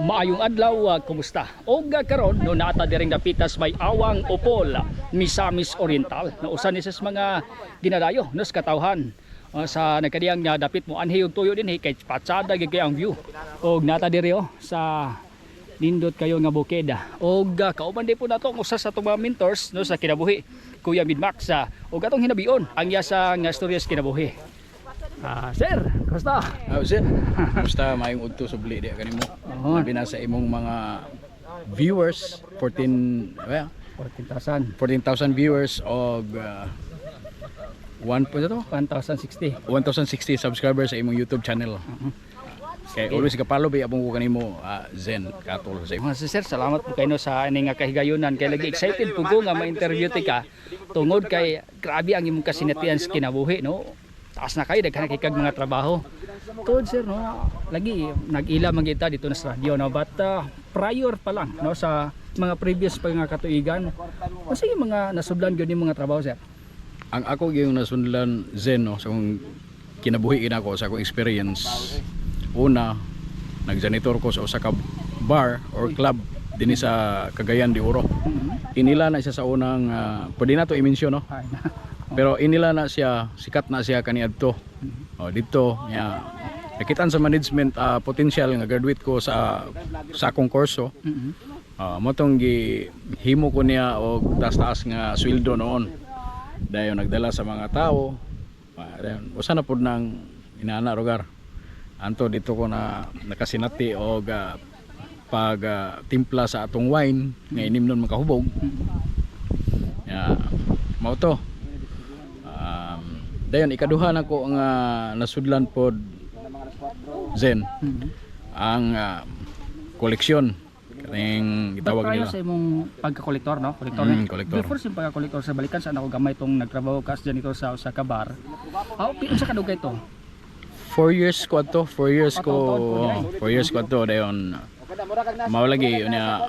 Maayong adlaw, kumusta? O karon no nata diring napitas may awang upol Misamis Oriental na usa ni sa mga dinadayo nos katawhan sa nagkadiyang nga dapit mo anhi og tuyo dinhi kay patsada gyud kay ang view. Og nata diri sa nindot kayo nga bukid. Og kauban di po nato usa sa atong mga mentors no sa kinabuhi, Kuya Midmax. Og atong hinabion ang iya sa nga stories kinabuhi. Sir, kumusta? Sir, kumusta? Mayong udto subli di kanimo. Labi na sa imong mga viewers, 14,000 viewers og 1,060 subscribers sa imong YouTube channel. Kay always kapalo bi abong ko kanimo Zen katol sa imo. Sir, salamat po kayo sa ini nga kahigayunan kay lagi excited po ko nga ma-interview ti ka tungod kay grabe ang imong kasinatian sa kinabuhi no. Taas na kayo daghan kay kag mga trabaho. Tuod sir no, lagi nag-ila man kita dito na sa radio no, but prior pa lang no sa mga previous pa nga katuigan. Unsa yung mga nasudlan gyud ni mga trabaho sir? Ang ako gyung nasundlan Zen no sa akong kinabuhi ako sa akong experience. Una, nagjanitor ko sa usa ka bar or club dinhi sa Cagayan de Oro. Inila na isa sa unang pwede na to i-mention no. Pero inila na siya, sikat na siya kaniadto. Dito ya nakitaan sa management potential nga graduate ko sa akong kurso. Mo tong gihimo ko niya og taas-taas nga sweldo noon. Dayon nagdala sa mga tao. Dayon usa na pud nang inaana rogar. Anto dito ko na nakasinati og pag timpla sa atong wine nga inimnon makahubog. Ya mao to. Dayon ikaduha na ko nga nasudlan pod Zen ang koleksyon kaning gitawag nila. Sa imong pagka-kolektor no, kolektor. Kolektor. Before sa pagka-kolektor sa balikan sa ako gamay tong nagtrabaho ka sa dito sa usa ka bar. Unsa kadugay to? 4 years ko to, 4 years ko. 4 years ko to dayon. Mao lagi unya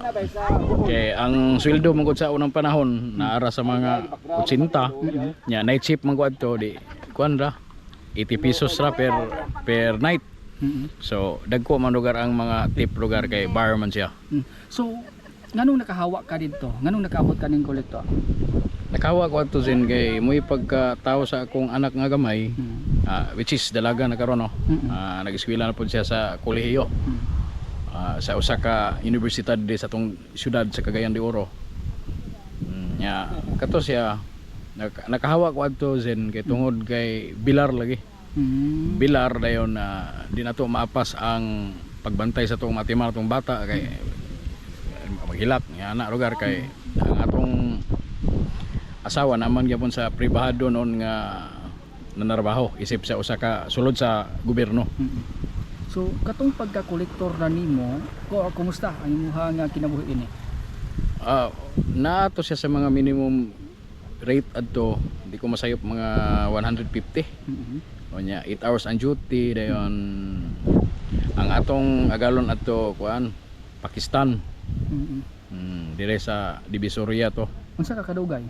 kay ang sweldo man gud sa unang panahon naara sa mga 80 nya night shift man gud to di kuan ra 80 pesos ra per night. So dagko man lugar ang mga tip lugar kay bar man siya. So nganong nakahawa ka dito? Nganong nakaabot ka ning kolektor? Nakahawa ko ato Zen kay muy pagkatao sa akong anak nga gamay which is dalaga na karon no. Nag-eskwela na pud siya sa kolehiyo. Sa usa ka universidad di sa atong syudad sa Cagayan de Oro. Nya kato siya nakahawa ko adto Zen kay tungod kay bilar lagi. Bilar dayon di nato maapas ang pagbantay sa atong matima atong bata kay maghilak nya ana lugar kay ang atong asawa naman gyapon sa pribado noon nga nanarbaho isip sa usa ka sulod sa gobyerno. So katong pagka-kolektor na nimo, kumusta ang imong nga kinabuhi ini? Naato siya sa mga minimum rate adto, di ko masayop mga 150. O nya 8 hours ang duty dayon. Ang atong agalon adto kuan Pakistan. Dire sa Divisoria to. Unsa ka kadugay?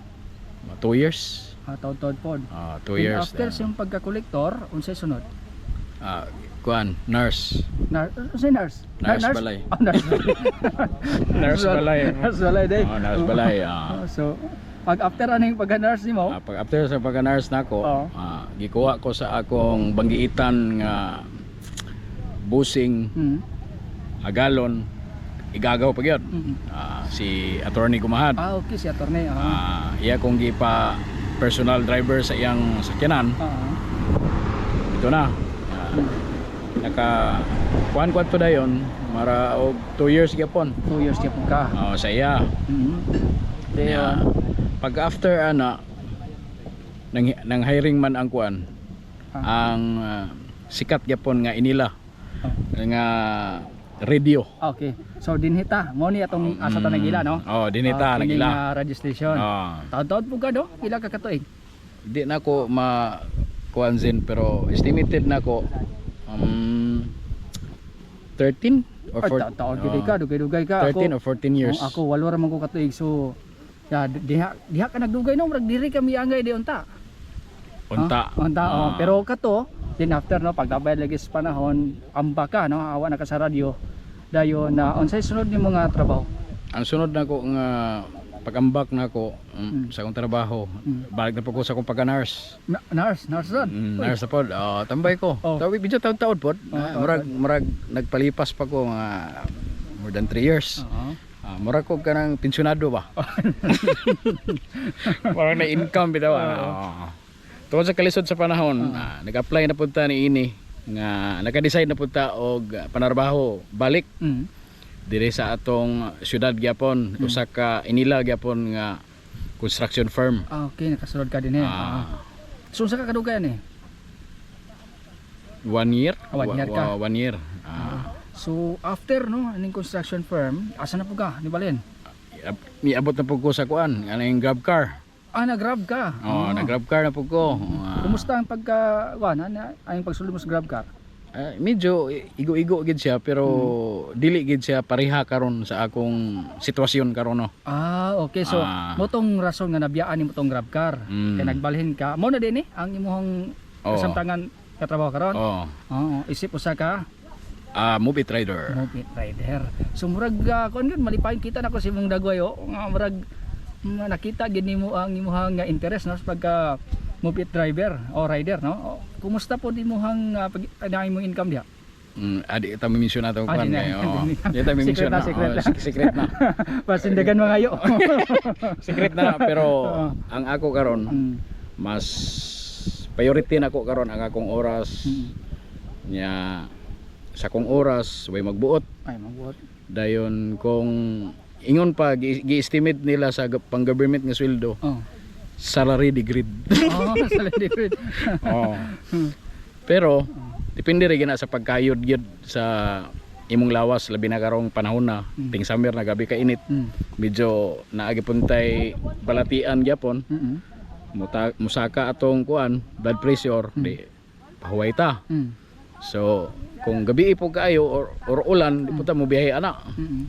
2 years. Taud-taud pod. 2 years. After sa pagka-kolektor, unsay sunod? Kuan nurse. Nurse Balay. Nurse Balay. Nurse balay day. Nurse balay. So pag after aning pagka-nurse nimo, pag after sa pagka-nurse nako, gikuha ko sa akong banggiitan nga busing agalon igagaw pa gyud. Si attorney Gumahad. Okay si attorney. Iya kong gipa personal driver sa iyang sakyanan. Ito na. Naka kuan ko to dayon mara og 2 years gyapon. 2 years gyapon ka. Sa iya. Pag after ana nang hiring man ang kuan ang sikat gyapon nga inila nga radio. Okay. So dinhita mo ni atong asa ta nagila no? Dinhita nagila. Registration. Taud-taud po ka do? Ila ka katuig? Di na ko ma kuan Zen pero estimated na ko 13 or 14 taon gid ka, dugay-dugay ka. 13 or 14 years. Ako walo ra man ko katuig so diha ka nagdugay no, murag diri kami angay di unta. Unta. Pero kato Then after no, pagdabayad lagi sa panahon, amba ka no, awa na ka sa radyo. dayon na unsay sunod nimo nga trabaho? Ang sunod na ko nga pag-ambak na ko sa akong trabaho, balik na po ko sa akong pagka-nurse. Nurse ron. Nurse na po, tambay ko. Oh. Tawag medyo taon-taon po. Murag nagpalipas pa ko mga more than 3 years. Murag ko ka ng pensyonado ba? Parang na-income bitaw. Tungkol sa kalisod sa panahon, nag-apply na punta ni ini nga naka-decide na punta og panarbaho balik dire sa atong syudad gyapon, usa ka inila gyapon nga construction firm. Okay, nakasulod ka din eh. So unsa ka kadugayan eh? 1 year? 1 year ka. 1 year. So after no aning construction firm, asa na po ka ni Balen? Miabot na po ko sa kuan, aning grab car. Nag-grab ka. Nag-grab car na po ko. Kumusta ang pagka-wana na ang pagsulod mo sa grab car? Medyo igo-igo gid siya pero dili gid siya pareha karon sa akong sitwasyon karon no. Okay. So motong rason nga nabiyaan nimo tong grab car. Kay nagbalhin ka. Mao na din ang imong kasamtangan ka trabaho karon. Isip usa ka movie rider. Movie rider. So murag kon gud malipayon kita nako si imong dagway nga murag nakita gid nimo ang imong interest no sa pagka movie driver o rider no. Kumusta po di mo hang imong income diha? Adi ta mi-mention nato kan kayo. Di ta mi-mention na. Secret na. Pasindagan mga ayo. Secret na pero ang ako karon mas priority nako karon ang akong oras nya sa akong oras way magbuot. Dayon kung ingon pa gi-estimate nila sa pang-government nga sweldo. Salary degree. Salary degree. Pero depende rin na sa pagkayod gyud sa imong lawas labi na karong panahon na ting summer na gabi ka init. Medyo naagi puntay balatian gyapon. Musaka atong kuan blood pressure di pahuway ta. So kung gabi po kaayo or ulan di puta mo biyahe ana.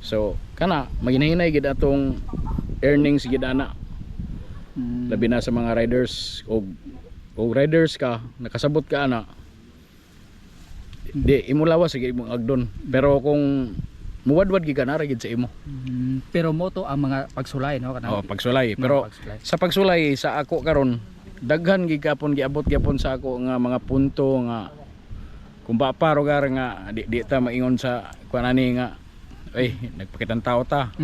So kana maginahinay gid atong earnings gid ana. Labi na sa mga riders o riders ka nakasabot ka ana di imo lawas sige imong agdon pero kung muwadwad gid ka na ra gid sa imo. Pero moto ang mga pagsulay no kana. Pagsulay pero sa pagsulay sa ako karon daghan gid kapon giabot gyapon sa ako nga mga punto nga kung ba pa rogar nga di ta maingon sa kuanani nga ay nagpakitang tao ta.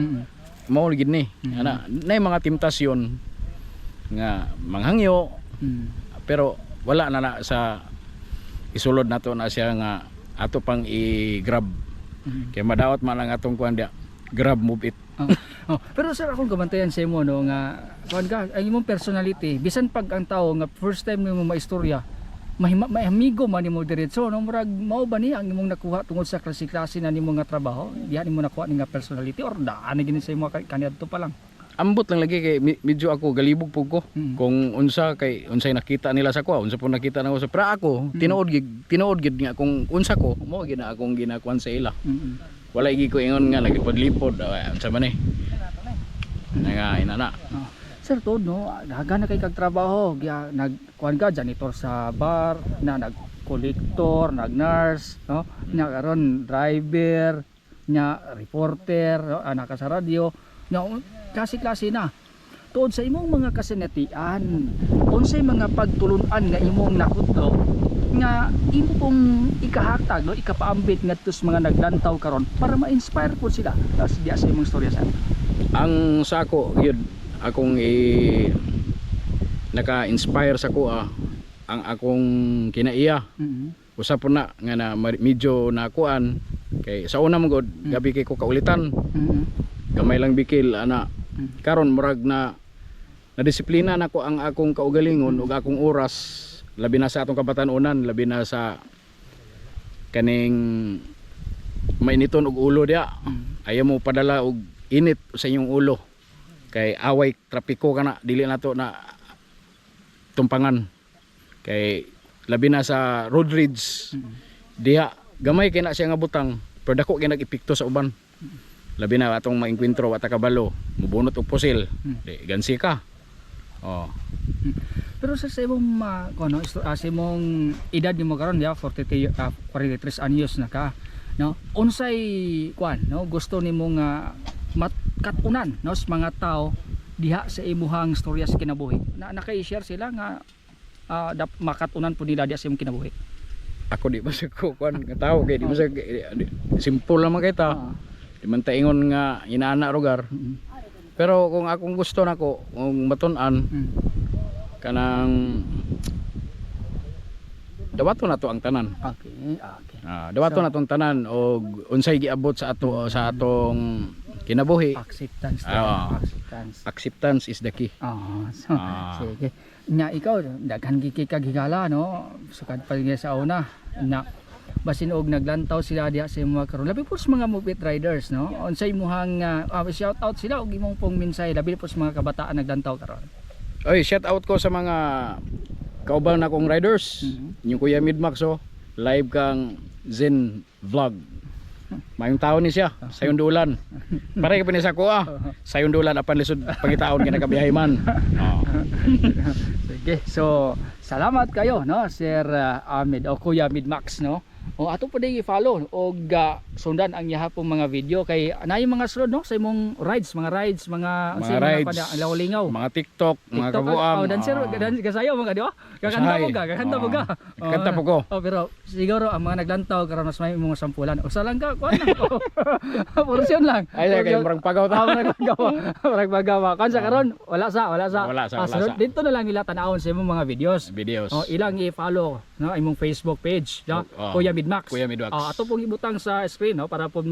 Mao gid ni ana nay mga temptasyon nga manghangyo pero wala na sa isulod nato na siya nga ato pang i-grab kay madawat man ang atong kuan dia grab move it. Pero sir akong gabantayan sa imo no nga kuan ka ang imong personality bisan pag ang tao nga first time nimo maistorya may amigo man nimo diretso no murag mao ba ni ang imong nakuha tungod sa klase na nimo nga trabaho diha nimo nakuha ni nga personality or daan gini sa imo kaniadto pa lang? Ambot lang lagi kay medyo ako galibog pug ko kung unsa kay unsay nakita nila sa ko unsa po nakita nako sa pra ako tinuod gid nga kung unsa ko mo gid na akong ginakuan sa ila. Wala gid ko ingon nga nagipodlipod unsa man nga inana. Sir tod no daghan na kay kag trabaho nagkuan ka janitor sa bar na nag-collector nag-nurse no nya karon driver nya reporter no naka sa radyo nya klase-klase na. Tuod sa imong mga kasinatian, unsay mga pagtulunan nga imong nakutlo nga imo pong ikahatag no ikapaambit ngadto sa mga naglantaw karon para ma-inspire po sila diya sa imong istorya sa ang sako yun akong naka-inspire sa kuha ang akong kinaiya. Usa po na nga na medyo nakuan kay sa una mo god gabi kay ko kaulitan. Gamay lang bikil ana karon murag na disiplina nako ang akong kaugalingon ug akong oras labi na sa atong kabatan-unan labi na sa kaning mainiton og ulo dia. Ayaw mo padala og init sa inyong ulo kay away trapiko kana dili nato na tumpangan kay labi na sa road rage diha gamay kay na siya nga butang pero dako kay nag-epekto sa uban. Labi na atong maengkwentro wa ta kabalo mubunot og pusil di gansi ka. Pero sa imong sa imong edad nimo karon ya 43 anyos na ka no unsay kwan no gusto nimo nga matkatunan no sa mga tao diha sa imuhang storya sa kinabuhi na naka-share sila nga makatunan po nila diha sa imong kinabuhi. Ako di masag ko kuan nga tao kay di masag simple lang man kita. Di man ta ingon nga inaana lugar. Pero kung akong gusto nako kung matun-an kanang dawaton na to ang tanan. Okay. Dawaton na tong tanan og unsay giabot sa atong kinabuhi. Acceptance. Acceptance is the key. Sige. Nya ikaw daghan gikag higala no sukad pa sa una na basin og naglantaw sila diha sa mga karon labi po sa mga movie riders no unsay imong shout out sila og imong pong minsay labi po sa mga kabataan naglantaw karon. Oy, shout out ko sa mga kauban na kong riders. Yung Kuya Midmax live kang Zen vlog. Mayong taon ni siya, sayon dulan. Pare ka sa ko sayon dulan apan lisod pangitaon kay nagabiyahe man. Sige. So, salamat kayo no Sir Ahmed o Kuya Midmax no. O ato po din i-follow og sundan ang yaha pong mga video kay anay mga sulod no sa imong rides, mga lingaw, mga TikTok, mga kabuang. Dan sir, kasayo mga di ba? Kakanta mo ka. Kanta po ko. Pero siguro ang mga naglantaw karon mas may imong sampulan. Usa lang ka, kuan na. Porsyon lang. Ay kay murag pagaw ta. Murag pagaw. Kansa karon wala sa. Dito na lang nila tan-awon sa imong mga videos. O ilang i-follow no imong Facebook page, no? Kuya Midmax. Ato pong ibutang sa screen no para pod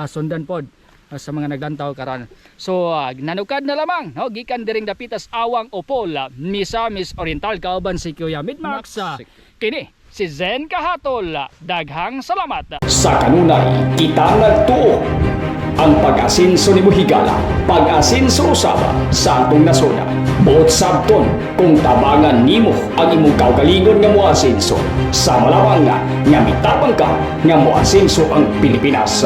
sundan pod sa mga naglantaw karon. So nanukad na lamang no gikan diring dapitas awang Opol Misamis Oriental kauban si Kuya Midmax. Kini si Zen Kahatol. Daghang salamat. Sa kanunay kita nagtuo ang pag-asinso ni Higala, pag-asinso usaba sa atong nasona. Buot sabton kung tabangan nimo ang imong kaugalingon nga moasinso sa malawang nga mitapang ka nga moasinso ang Pilipinas.